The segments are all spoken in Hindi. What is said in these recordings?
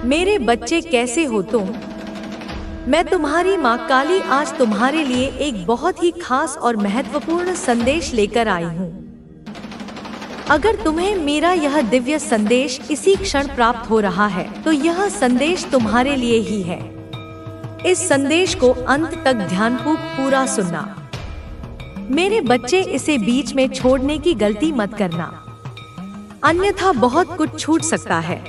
मेरे बच्चे, कैसे हो तुम? मैं तुम्हारी माँ काली आज तुम्हारे लिए एक बहुत ही खास और महत्वपूर्ण संदेश लेकर आई हूँ। अगर तुम्हें मेरा यह दिव्य संदेश इसी क्षण प्राप्त हो रहा है तो यह संदेश तुम्हारे लिए ही है। इस संदेश को अंत तक ध्यानपूर्वक पूरा सुनना। मेरे बच्चे, इसे बीच में छोड़ने की गलती मत करना, अन्यथा बहुत कुछ छूट सकता है।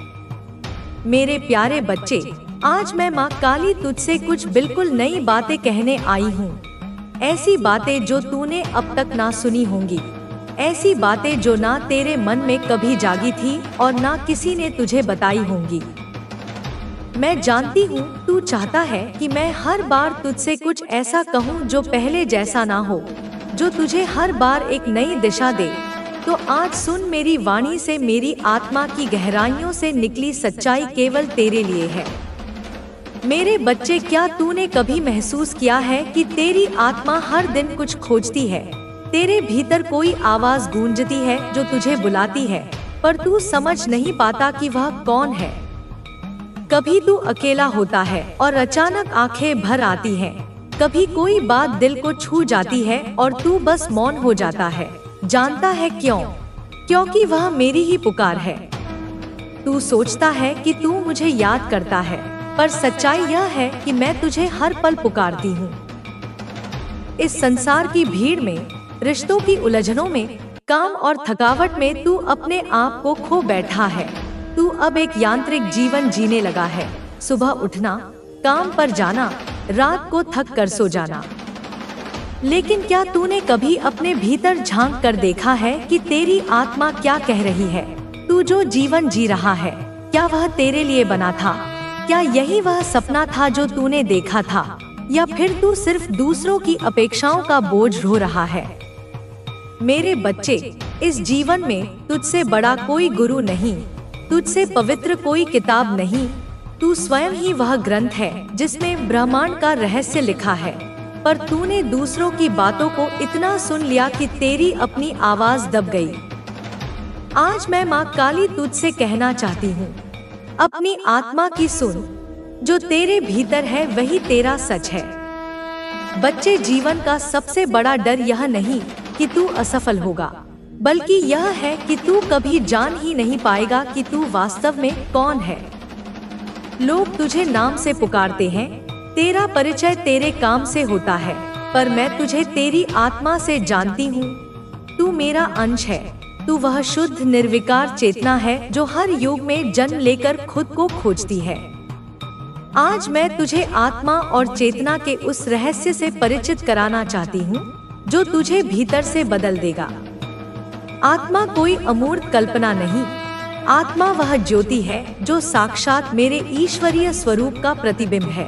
मेरे प्यारे बच्चे, आज मैं माँ काली तुझसे कुछ बिल्कुल नई बातें कहने आई हूँ। ऐसी बातें जो तूने अब तक ना सुनी होंगी, ऐसी बातें जो ना तेरे मन में कभी जागी थी और ना किसी ने तुझे बताई होंगी। मैं जानती हूँ तू चाहता है कि मैं हर बार तुझसे कुछ ऐसा कहूँ जो पहले जैसा ना हो, जो तुझे हर बार एक नई दिशा दे। तो आज सुन, मेरी वाणी से, मेरी आत्मा की गहराइयों से निकली सच्चाई केवल तेरे लिए है। मेरे बच्चे, क्या तूने कभी महसूस किया है कि तेरी आत्मा हर दिन कुछ खोजती है? तेरे भीतर कोई आवाज गूंजती है जो तुझे बुलाती है, पर तू समझ नहीं पाता कि वह कौन है। कभी तू अकेला होता है और अचानक आंखें भर आती हैं। कभी कोई बात दिल को छू जाती है और तू बस मौन हो जाता है। जानता है क्यों? क्योंकि वह मेरी ही पुकार है। तू सोचता है कि तू मुझे याद करता है, पर सच्चाई यह है कि मैं तुझे हर पल पुकारती हूँ। इस संसार की भीड़ में, रिश्तों की उलझनों में, काम और थकावट में तू अपने आप को खो बैठा है। तू अब एक यांत्रिक जीवन जीने लगा है। सुबह उठना, काम पर जाना, रात को थक कर सो जाना। लेकिन क्या तूने कभी अपने भीतर झांक कर देखा है कि तेरी आत्मा क्या कह रही है? तू जो जीवन जी रहा है, क्या वह तेरे लिए बना था? क्या यही वह सपना था जो तूने देखा था, या फिर तू सिर्फ दूसरों की अपेक्षाओं का बोझ ढो रहा है? मेरे बच्चे, इस जीवन में तुझसे बड़ा कोई गुरु नहीं, तुझसे पवित्र कोई किताब नहीं। तू स्वयं ही वह ग्रंथ है जिसमें ब्रह्मांड का रहस्य लिखा है। पर तूने दूसरों की बातों को इतना सुन लिया कि तेरी अपनी आवाज दब गई। आज मैं माँ काली तुझसे कहना चाहती हूँ, अपनी आत्मा की सुन। जो तेरे भीतर है वही तेरा सच है। बच्चे, जीवन का सबसे बड़ा डर यह नहीं कि तू असफल होगा, बल्कि यह है कि तू कभी जान ही नहीं पाएगा कि तू वास्तव में कौन है। लोग तुझे नाम से पुकारते हैं, तेरा परिचय तेरे काम से होता है, पर मैं तुझे तेरी आत्मा से जानती हूँ। तू मेरा अंश है। तू वह शुद्ध निर्विकार चेतना है जो हर युग में जन्म लेकर खुद को खोजती है। आज मैं तुझे आत्मा और चेतना के उस रहस्य से परिचित कराना चाहती हूँ जो तुझे भीतर से बदल देगा। आत्मा कोई अमूर्त कल्पना नहीं, आत्मा वह ज्योति है जो साक्षात मेरे ईश्वरीय स्वरूप का प्रतिबिंब है।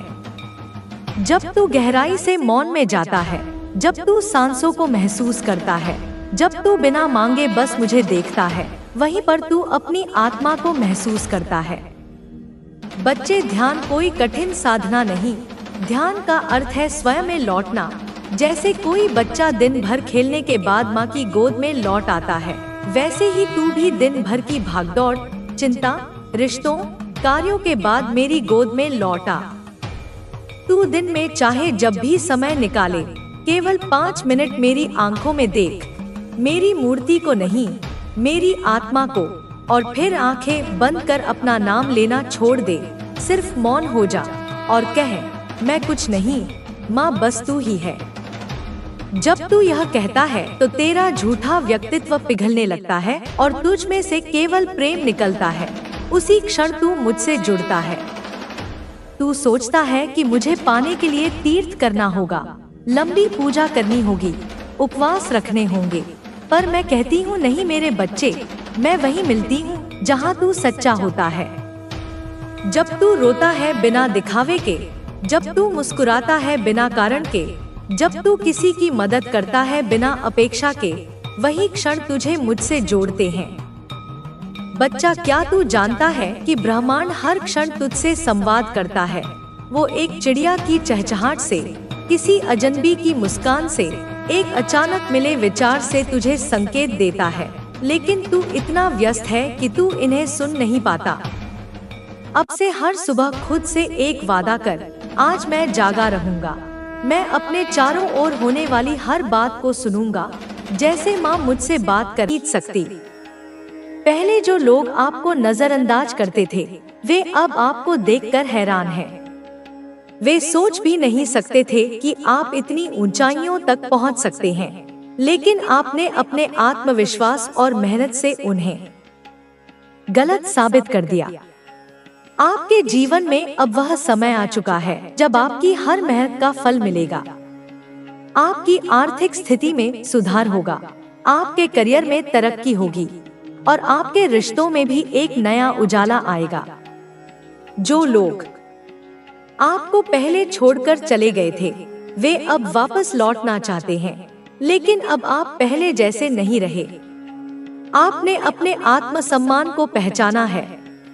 जब तू गहराई से मौन में जाता है, जब तू सांसों को महसूस करता है, जब तू बिना मांगे बस मुझे देखता है, वहीं पर तू अपनी आत्मा को महसूस करता है। बच्चे, ध्यान कोई कठिन साधना नहीं। ध्यान का अर्थ है स्वयं में लौटना। जैसे कोई बच्चा दिन भर खेलने के बाद माँ की गोद में लौट आता है, वैसे ही तू भी दिन भर की भागदौड़, चिंता, रिश्तों, कार्यों के बाद मेरी गोद में लौटा। तू दिन में चाहे जब भी समय निकाले, केवल 5 मिनट मेरी आंखों में देख, मेरी मूर्ति को नहीं, मेरी आत्मा को, और फिर आंखें बंद कर अपना नाम लेना छोड़ दे। सिर्फ मौन हो जा और कह, मैं कुछ नहीं माँ, बस तू ही है। जब तू यह कहता है तो तेरा झूठा व्यक्तित्व पिघलने लगता है और तुझ में से केवल प्रेम निकलता है। उसी क्षण तू मुझसे जुड़ता है। तू सोचता है कि मुझे पाने के लिए तीर्थ करना होगा, लंबी पूजा करनी होगी, उपवास रखने होंगे, पर मैं कहती हूँ नहीं मेरे बच्चे, मैं वहीं मिलती हूँ जहाँ तू सच्चा होता है। जब तू रोता है बिना दिखावे के, जब तू मुस्कुराता है बिना कारण के, जब तू किसी की मदद करता है बिना अपेक्षा के, वही क्षण तुझे मुझसे जोड़ते हैं। बच्चा, क्या तू जानता है कि ब्रह्मांड हर क्षण तुझसे संवाद करता है? वो एक चिड़िया की चहचहाट से, किसी अजनबी की मुस्कान से, एक अचानक मिले विचार से तुझे संकेत देता है, लेकिन तू इतना व्यस्त है कि तू इन्हें सुन नहीं पाता। अब से हर सुबह खुद से एक वादा कर, आज मैं जागा रहूंगा। मैं अपने चारों ओर होने वाली हर बात को सुनूंगा, जैसे माँ मुझसे बात कर सकती। पहले जो लोग आपको नजरअंदाज करते थे, वे अब आपको देखकर हैरान हैं। वे सोच भी नहीं सकते थे कि आप इतनी ऊंचाइयों तक पहुंच सकते हैं, लेकिन आपने अपने आत्मविश्वास और मेहनत से उन्हें गलत साबित कर दिया। आपके जीवन में अब वह समय आ चुका है जब आपकी हर मेहनत का फल मिलेगा। आपकी आर्थिक स्थिति में सुधार होगा, आपके करियर में तरक्की होगी और आपके रिश्तों में भी एक नया उजाला आएगा। जो लोग आपको पहले छोड़कर चले गए थे, वे अब वापस लौटना चाहते हैं, लेकिन अब आप पहले जैसे नहीं रहे। आपने अपने आत्मसम्मान को पहचाना है।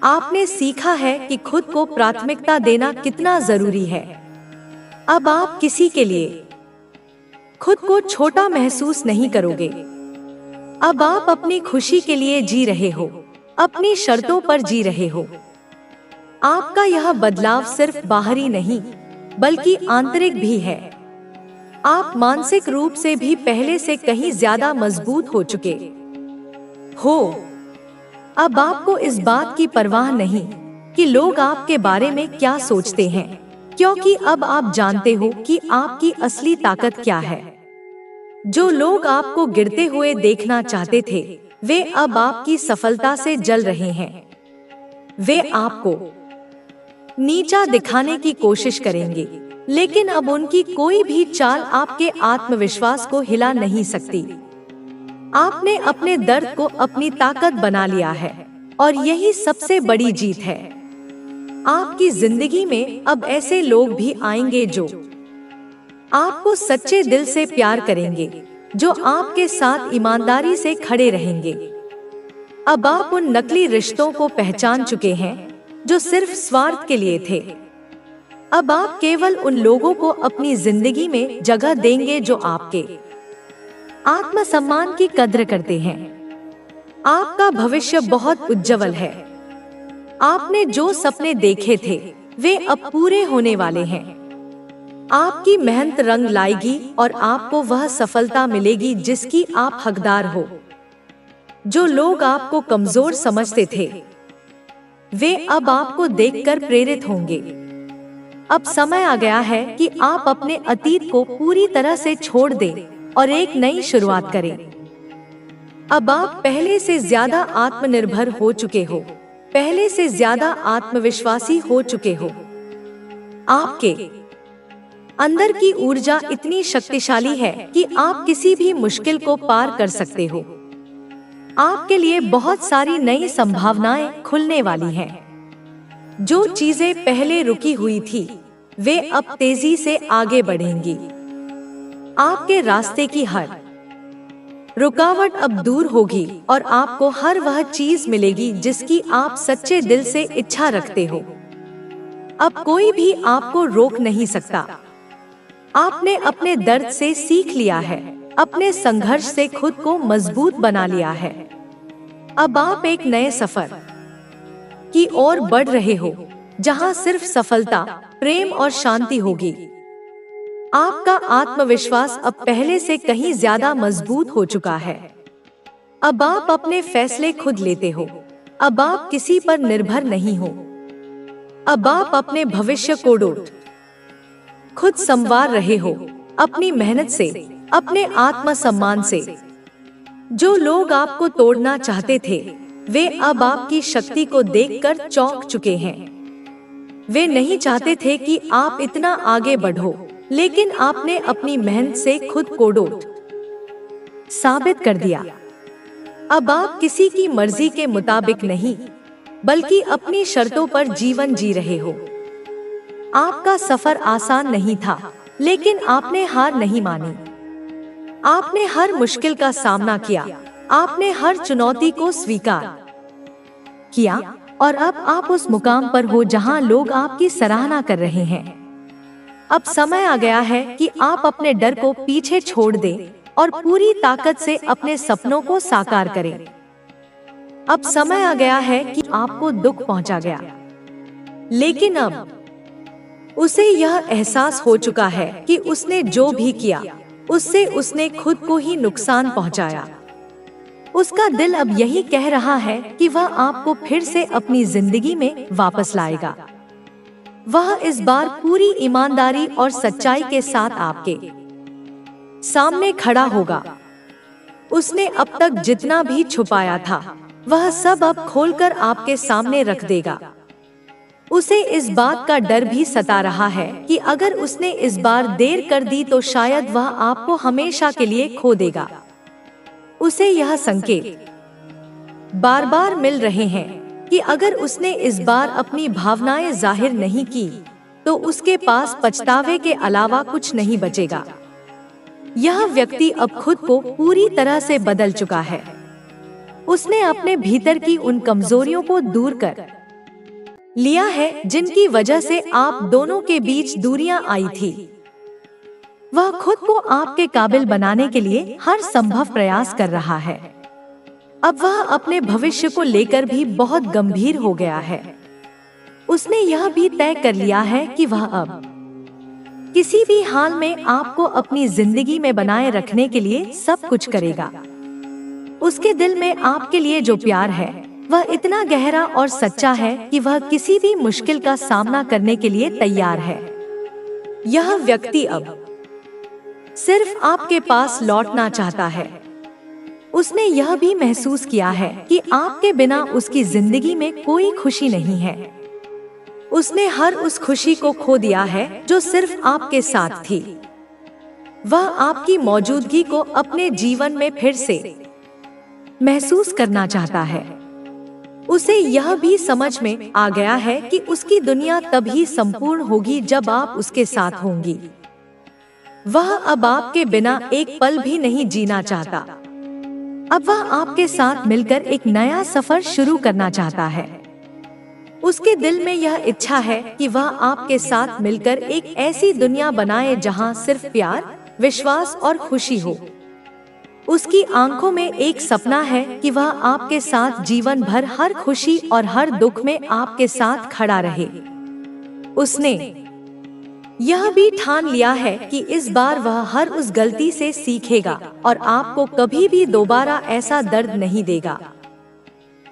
आपने सीखा है कि खुद को प्राथमिकता देना कितना जरूरी है। अब आप किसी के लिए खुद को छोटा महसूस नहीं करोगे। अब आप अपनी खुशी के लिए जी रहे हो, अपनी शर्तों पर जी रहे हो। आपका यह बदलाव सिर्फ बाहरी नहीं, बल्कि आंतरिक भी है। आप मानसिक रूप से भी पहले से कहीं ज्यादा मजबूत हो चुके हो। अब आपको इस बात की परवाह नहीं कि लोग आपके बारे में क्या सोचते हैं, क्योंकि अब आप जानते हो कि आपकी असली ताकत क्या है। जो लोग आपको गिरते हुए देखना चाहते थे, वे अब आपकी सफलता से जल रहे हैं। वे आपको नीचा दिखाने की कोशिश करेंगे, लेकिन अब उनकी कोई भी चाल आपके आत्मविश्वास को हिला नहीं सकती। आपने अपने दर्द को अपनी ताकत बना लिया है और यही सबसे बड़ी जीत है। आपकी जिंदगी में अब ऐसे लोग भी आएंगे जो आपको सच्चे दिल से प्यार करेंगे, जो आपके साथ ईमानदारी से खड़े रहेंगे। अब आप उन नकली रिश्तों को पहचान चुके हैं जो सिर्फ स्वार्थ के लिए थे। अब आप केवल उन लोगों को अपनी जिंदगी में जगह देंगे जो आपके आत्मसम्मान की कद्र करते हैं। आपका भविष्य बहुत उज्जवल है। आपने जो सपने देखे थे, वे अब पूरे होने वाले हैं। आपकी मेहनत रंग लाएगी और आपको वह सफलता मिलेगी जिसकी आप हकदार हो। जो लोग आपको कमजोर समझते थे, वे अब आपको देखकर प्रेरित होंगे। अब समय आ गया है कि आप अपने अतीत को पूरी तरह से छोड़ दें और एक नई शुरुआत करें। अब आप पहले से ज्यादा आत्मनिर्भर हो चुके हो, पहले से ज्यादा आत्मविश्वासी हो चुके हो। आपके अंदर की ऊर्जा इतनी शक्तिशाली है कि आप किसी भी मुश्किल को पार कर सकते हो। आपके लिए बहुत सारी नई संभावनाएं खुलने वाली हैं। जो चीजें पहले रुकी हुई थी, वे अब तेजी से आगे बढ़ेंगी। आपके रास्ते की हर रुकावट अब दूर होगी और आपको हर वह चीज मिलेगी जिसकी आप सच्चे दिल से इच्छा रखते हो। अब कोई भी आपको रोक नहीं सकता। आपने अपने दर्द से सीख लिया है, अपने संघर्ष से खुद को मजबूत बना लिया है। अब आप एक नए सफर की ओर बढ़ रहे हो, जहां सिर्फ सफलता, प्रेम और शांति होगी। आपका आत्मविश्वास अब पहले से कहीं ज्यादा मजबूत हो चुका है। अब आप अपने फैसले खुद लेते हो। अब आप किसी पर निर्भर नहीं हो। अब आप अपने भविष्य को खुद संवार रहे हो, अपनी मेहनत से, अपने आत्मसम्मान से। जो लोग आपको तोड़ना चाहते थे, वे अब आपकी शक्ति को देखकर चौंक चुके हैं। वे नहीं चाहते थे कि आप इतना आगे बढ़ो, लेकिन आपने अपनी मेहनत से खुद को साबित कर दिया। अब आप किसी की मर्जी के मुताबिक नहीं, बल्कि अपनी शर्तों पर जीवन जी रहे हो। आपका सफर आसान नहीं था, लेकिन आपने हार नहीं मानी। आपने हर मुश्किल का सामना किया, आपने हर चुनौती को स्वीकार किया और अब आप उस मुकाम पर हो जहां लोग आपकी सराहना कर रहे हैं। अब समय आ गया है कि आप अपने डर को पीछे छोड़ दें और पूरी ताकत से अपने सपनों को साकार करें। अब समय आ गया है कि आपको दुख पहुंचा गया, लेकिन अब उसे यह एहसास हो चुका है कि उसने जो भी किया उससे उसने खुद को ही नुकसान पहुंचाया। उसका दिल अब यही कह रहा है कि वह आपको फिर से अपनी जिंदगी में वापस लाएगा। वह इस बार पूरी ईमानदारी और सच्चाई के साथ आपके सामने खड़ा होगा। उसने अब तक जितना भी छुपाया था वह सब अब खोलकर आपके सामने रख देगा। उसे इस बात का डर भी सता रहा है कि अगर उसने इस बार देर कर दी तो शायद वह आपको हमेशा के लिए खो देगा। उसे यह संकेत बार बार मिल रहे हैं कि अगर उसने इस बार अपनी भावनाएं जाहिर नहीं की तो उसके पास पछतावे के अलावा कुछ नहीं बचेगा। यह व्यक्ति अब खुद को पूरी तरह से बदल चुका है। उसने अपने भीतर की उन कमजोरियों को दूर कर लिया है जिनकी वजह से आप दोनों के बीच दूरियां आई थी। वह खुद को आपके काबिल बनाने के लिए हर संभव प्रयास कर रहा है। अब वह अपने भविष्य को लेकर भी बहुत गंभीर हो गया है। उसने यह भी तय कर लिया है कि वह अब किसी भी हाल में आपको अपनी जिंदगी में बनाए रखने के लिए सब कुछ करेगा। उसके दिल में आपके लिए जो प्यार है वह इतना गहरा और सच्चा है कि वह किसी भी मुश्किल का सामना करने के लिए तैयार है। यह व्यक्ति अब सिर्फ आपके पास लौटना चाहता है। उसने यह भी महसूस किया है कि आपके बिना उसकी जिंदगी में कोई खुशी नहीं है। उसने हर उस खुशी को खो दिया है जो सिर्फ आपके साथ थी। वह आपकी मौजूदगी को अपने जीवन में फिर से महसूस करना चाहता है। उसे यह भी समझ में आ गया है कि उसकी दुनिया तभी संपूर्ण होगी जब आप उसके साथ होंगी। वह अब आपके बिना एक पल भी नहीं जीना चाहता। अब वह आपके साथ मिलकर एक नया सफर शुरू करना चाहता है। उसके दिल में यह इच्छा है कि वह आपके साथ मिलकर एक ऐसी दुनिया बनाए जहां सिर्फ प्यार, विश्वास और खुशी हो। उसकी आंखों में एक सपना है कि वह आपके साथ जीवन भर हर खुशी और हर दुख में आपके साथ खड़ा रहे। उसने यह भी ठान लिया है कि इस बार वह हर उस गलती से सीखेगा और आपको कभी भी दोबारा ऐसा दर्द नहीं देगा।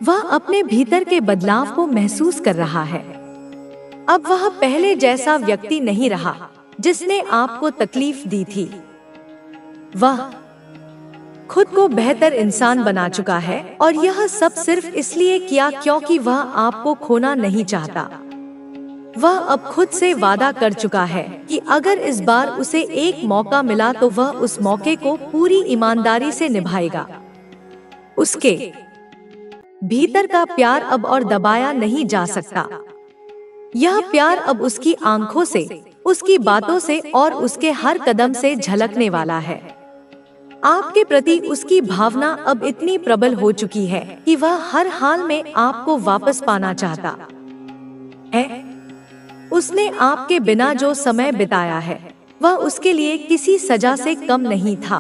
वह अपने भीतर के बदलाव को महसूस कर रहा है। अब वह पहले जैसा व्यक्ति नहीं रहा जिसने आपको तकलीफ दी थी। वह खुद को बेहतर इंसान बना चुका है और यह सब सिर्फ इसलिए किया क्योंकि वह आपको खोना नहीं चाहता। वह अब खुद से वादा कर चुका है कि अगर इस बार उसे एक मौका मिला तो वह उस मौके को पूरी ईमानदारी से निभाएगा। उसके भीतर का प्यार अब और दबाया नहीं जा सकता। यह प्यार अब उसकी आंखों से, उसकी बातों से और उसके हर कदम से झलकने वाला है। आपके प्रति उसकी भावना अब इतनी प्रबल हो चुकी है कि वह हर हाल में आपको वापस पाना चाहता है। उसने आपके बिना जो समय बिताया है वह उसके लिए किसी सजा से कम नहीं था।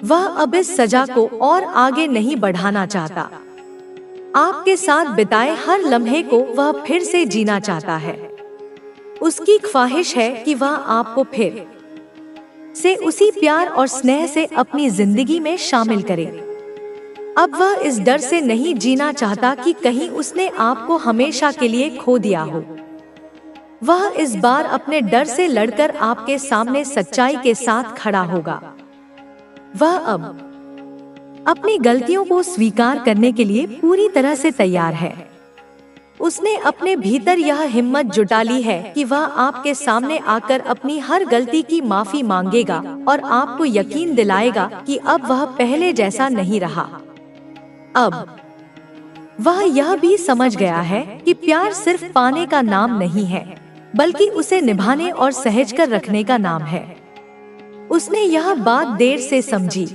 वह अब इस सजा को और आगे नहीं बढ़ाना चाहता। आपके साथ बिताए हर लम्हे को वह फिर से जीना चाहता है। उसकी ख्वाहिश है कि वह आपको फिर से उसी प्यार और स्नेह से अपनी जिंदगी में शामिल करे। अब वह इस डर से नहीं जीना चाहता कि कहीं उसने आपको हमेशा के लिए खो दिया हो। वह इस बार अपने डर से लड़कर आपके सामने सच्चाई के साथ खड़ा होगा। वह अब अपनी गलतियों को स्वीकार करने के लिए पूरी तरह से तैयार है। उसने अपने भीतर यह हिम्मत जुटा ली है कि वह आपके सामने आकर अपनी हर गलती की माफी मांगेगा और आपको यकीन दिलाएगा कि अब वह पहले जैसा नहीं रहा। अब वह यह भी समझ गया है कि प्यार सिर्फ पाने का नाम नहीं है, बल्कि उसे निभाने और सहज कर रखने का नाम है। उसने यह बात देर से समझी,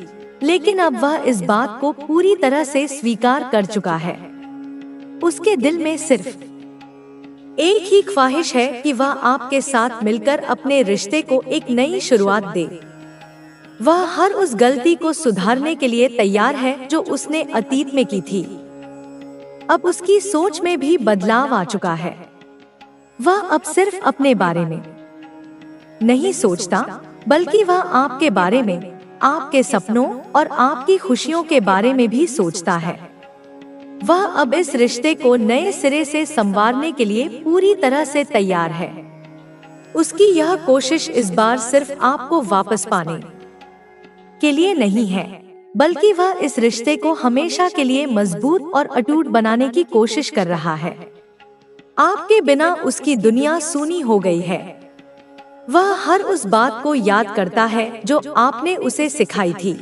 लेकिन अब वह इस बात को पूरी तरह से स्वीकार कर चुका है। उसके दिल में सिर्फ एक ही ख्वाहिश है कि वह आपके साथ मिलकर अपने रिश्ते को एक नई शुरुआत दे। वह हर उस गलती को सुधारने के लिए तैयार है जो उसने अतीत में की थी। अब उसकी सोच में भी बदलाव आ चुका है। वह अब सिर्फ अपने बारे में नहीं सोचता, बल्कि वह आपके बारे में, आपके सपनों और आपकी खुशियों के बारे में भी सोचता है। वह अब इस रिश्ते को नए सिरे से संवारने के लिए पूरी तरह से तैयार है। उसकी यह कोशिश इस बार सिर्फ आपको वापस पाने के लिए नहीं है, बल्कि वह इस रिश्ते को हमेशा के लिए मजबूत और अटूट बनाने की कोशिश कर रहा है। आपके बिना उसकी दुनिया सूनी हो गई है। वह हर उस बात को याद करता है जो आपने उसे सिखाई थी।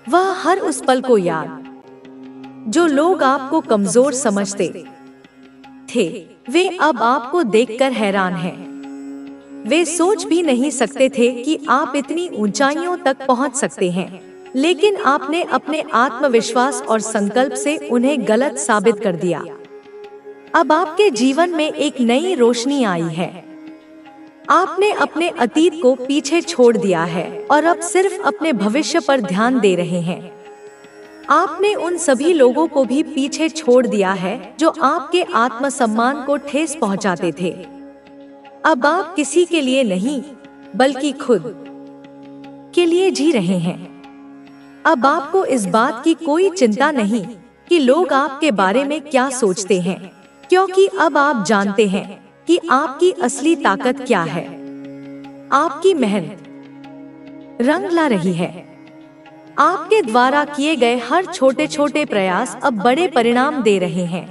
वह हर उस पल को याद जो लोग आपको कमजोर समझते थे, वे अब आपको देखकर हैरान हैं। वे सोच भी नहीं सकते थे कि आप इतनी ऊंचाइयों तक पहुंच सकते हैं, लेकिन आपने अपने आत्मविश्वास और संकल्प से उन्हें गलत साबित कर दिया। अब आपके जीवन में एक नई रोशनी आई है। आपने अपने अतीत को पीछे छोड़ दिया है और अब सिर्फ अपने भविष्य पर ध्यान दे रहे हैं। आपने उन सभी लोगों को भी पीछे छोड़ दिया है जो आपके आत्मसम्मान को ठेस पहुंचाते थे। अब आप किसी के लिए नहीं, बल्कि खुद के लिए जी रहे हैं। अब आपको इस बात की कोई चिंता नहीं कि लोग आपके बारे में क्या सोचते हैं, क्योंकि अब आप जानते हैं कि आपकी असली ताकत क्या है। आपकी मेहनत रंग ला रही है। आपके द्वारा किए गए हर छोटे छोटे प्रयास अब बड़े परिणाम दे रहे हैं।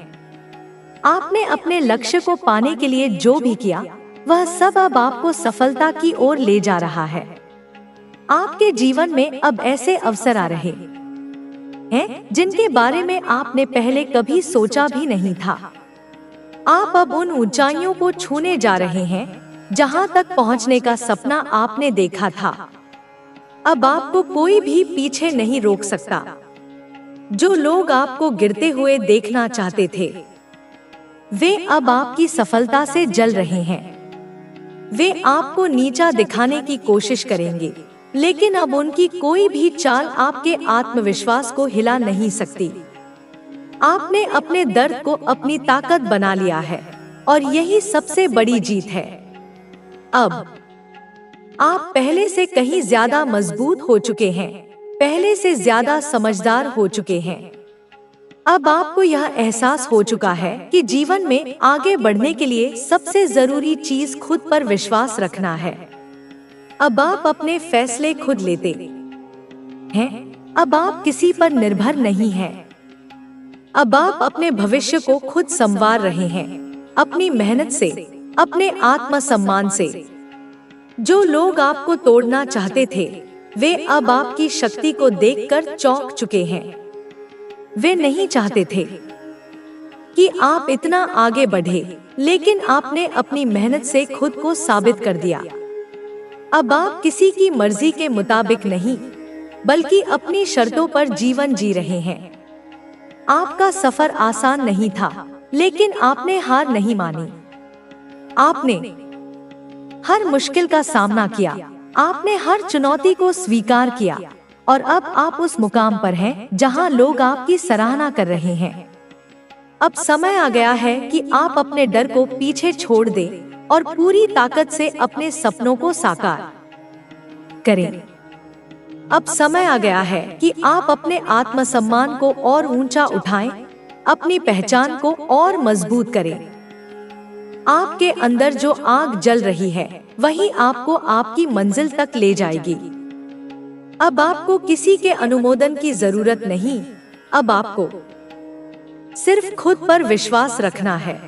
आपने अपने लक्ष्य को पाने के लिए जो भी किया, वह सब अब आपको सफलता की ओर ले जा रहा है। आपके जीवन में अब ऐसे अवसर आ रहे हैं जिनके बारे में आपने पहले कभी सोचा भी नहीं था। आप अब उन ऊंचाइयों को छूने जा रहे हैं जहां तक पहुंचने का सपना आपने देखा था। अब आपको कोई भी पीछे नहीं रोक सकता। जो लोग आपको गिरते हुए देखना चाहते थे, वे अब आपकी सफलता से जल रहे हैं। वे आपको नीचा दिखाने की कोशिश करेंगे, लेकिन अब उनकी कोई भी चाल आपके आत्मविश्वास को हिला नहीं सकती। आपने अपने दर्द को अपनी ताकत बना लिया है और यही सबसे बड़ी जीत है। अब आप पहले से कहीं ज्यादा मजबूत हो चुके हैं, पहले से ज्यादा समझदार हो चुके हैं। अब आपको यह एहसास हो चुका है कि जीवन में आगे बढ़ने के लिए सबसे जरूरी चीज खुद पर विश्वास रखना है। अब आप अपने फैसले खुद लेते हैं। अब आप किसी पर निर्भर नहीं हैं। अब आप अपने भविष्य को खुद संवार रहे हैं, अपनी मेहनत से, अपने आत्मसम्मान से। जो लोग आपको तोड़ना चाहते थे, वे अब आपकी शक्ति को देखकर चौंक चुके हैं। वे नहीं चाहते थे कि आप इतना आगे बढ़े, लेकिन आपने अपनी मेहनत से खुद को साबित कर दिया। अब आप किसी की मर्जी के मुताबिक नहीं, बल्कि अपनी शर्तों पर जीवन जी रहे हैं। आपका सफर आसान नहीं था, लेकिन आपने हार नहीं मानी। आपने हर मुश्किल का सामना किया, आपने हर चुनौती को स्वीकार किया और अब आप उस मुकाम पर हैं जहां लोग आपकी सराहना कर रहे हैं। अब समय आ गया है कि आप अपने डर को पीछे छोड़ दें और पूरी ताकत से अपने सपनों को साकार करें। अब समय आ गया है कि आप अपने आत्मसम्मान को और ऊंचा उठाएं, अपनी पहचान को और मजबूत करें। आपके अंदर जो आग जल रही है, वही आपको आपकी मंजिल तक ले जाएगी। अब आपको किसी के अनुमोदन की जरूरत नहीं। अब आपको सिर्फ खुद पर विश्वास रखना है।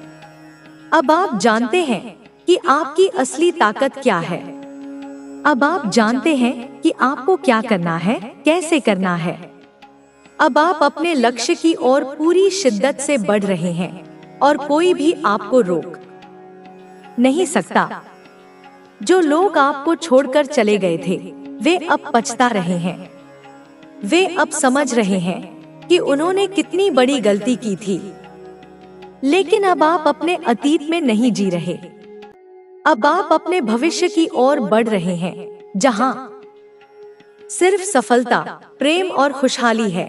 अब आप जानते हैं कि आपकी असली ताकत क्या है। अब आप जानते हैं कि आपको क्या करना है, कैसे करना है। अब आप अपने लक्ष्य की ओर पूरी शिद्दत से बढ़ रहे हैं और कोई भी आपको रोक नहीं सकता। जो लोग आपको छोड़कर चले गए थे, वे अब पछता रहे हैं। वे अब समझ रहे हैं कि उन्होंने कितनी बड़ी गलती की थी। लेकिन अब आप अपने अतीत में नहीं जी रहे। अब आप अपने भविष्य की ओर बढ़ रहे हैं, जहां सिर्फ सफलता, प्रेम और खुशहाली है।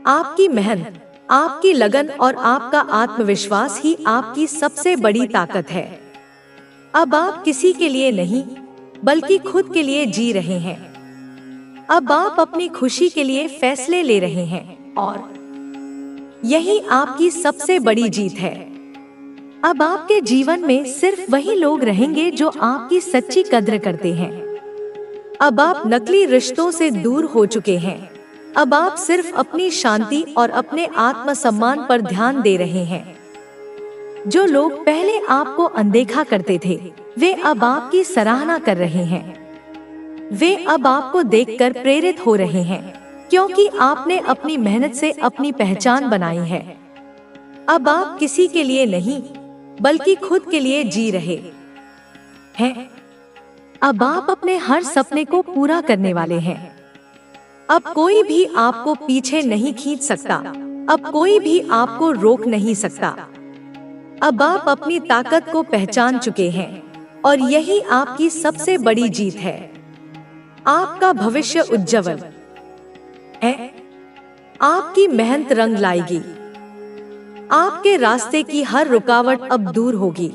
आपकी मेहनत, आपकी लगन और आपका आत्मविश्वास ही आपकी सबसे बड़ी ताकत है। अब आप किसी के लिए नहीं, बल्कि खुद के लिए जी रहे हैं। अब आप अपनी खुशी के लिए फैसले ले रहे हैं और यही आपकी सबसे बड़ी जीत है। अब आपके जीवन में सिर्फ वही लोग रहेंगे जो आपकी सच्ची कद्र करते हैं। अब आप नकली रिश्तों से दूर हो चुके हैं। अब आप सिर्फ अपनी शांति और अपने आत्मसम्मान पर ध्यान दे रहे हैं। जो लोग पहले आपको अनदेखा करते थे, वे अब आपकी सराहना कर रहे हैं। वे अब आपको देखकर प्रेरित हो रहे हैं, क्योंकि आपने अपनी मेहनत से अपनी पहचान बनाई है। अब आप किसी के लिए नहीं, बल्कि खुद के लिए जी रहे हैं। अब आप अपने हर सपने को पूरा करने वाले हैं। अब कोई भी आपको पीछे नहीं खींच सकता। अब कोई भी आपको रोक नहीं सकता। अब आप अपनी ताकत को पहचान चुके हैं और यही आपकी सबसे बड़ी जीत है। आपका भविष्य उज्जवल है। आपकी मेहनत रंग लाएगी। आपके रास्ते की हर रुकावट अब दूर होगी।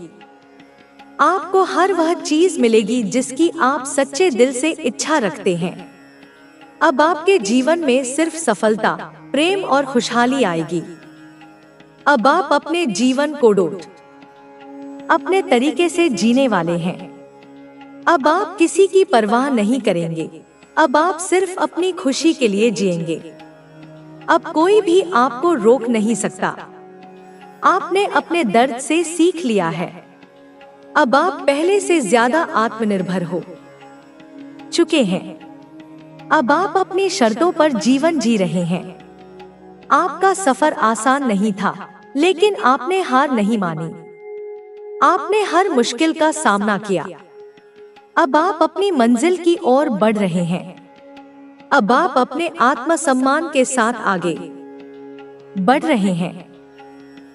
आपको हर वह चीज मिलेगी जिसकी आप सच्चे दिल से इच्छा रखते हैं। अब आपके जीवन में सिर्फ सफलता, प्रेम और खुशहाली आएगी। अब आप अपने जीवन को अपने तरीके से जीने वाले हैं। अब आप किसी की परवाह नहीं करेंगे। अब आप सिर्फ अपनी खुशी के लिए जिएंगे। अब कोई भी आपको रोक नहीं सकता। आपने अपने दर्द से सीख लिया है। अब आप पहले से ज्यादा आत्मनिर्भर हो चुके हैं। अब आप अपनी शर्तों पर जीवन जी रहे हैं। आपका सफर आसान नहीं था, लेकिन आपने हार नहीं मानी। आपने हर मुश्किल का सामना किया। अब आप अपनी मंजिल की ओर बढ़ रहे हैं। अब आप अपने आत्मसम्मान के साथ आगे बढ़ रहे हैं।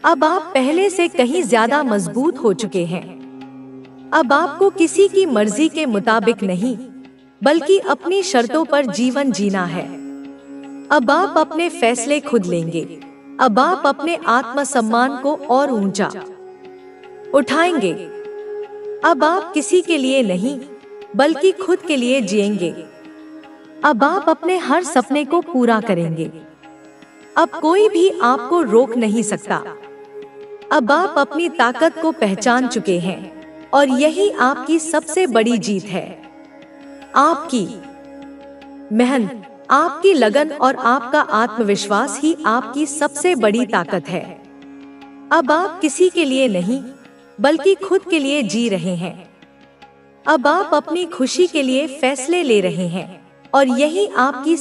अब आप पहले से कहीं ज्यादा मजबूत हो चुके हैं। अब आपको किसी की मर्जी के मुताबिक नहीं, बल्कि अपनी शर्तों पर जीवन जीना है। अब आप अपने फैसले खुद लेंगे। अब आप अपने आत्मसम्मान को और ऊंचा उठाएंगे। अब आप किसी के लिए नहीं, बल्कि खुद के लिए जिएंगे। अब आप अपने हर सपने को पूरा करेंगे। अब कोई भी आपको रोक नहीं सकता। अब आप अपनी ताकत को पहचान चुके हैं और यही आपकी सबसे बड़ी जीत है। आपकी मेहनत, आपकी लगन और आपका आत्मविश्वास ही आपकी सबसे बड़ी ताकत है। अब आप किसी के लिए नहीं, बल्कि खुद के लिए जी रहे हैं। अब आप अपनी खुशी के लिए फैसले ले रहे हैं और यही आपकी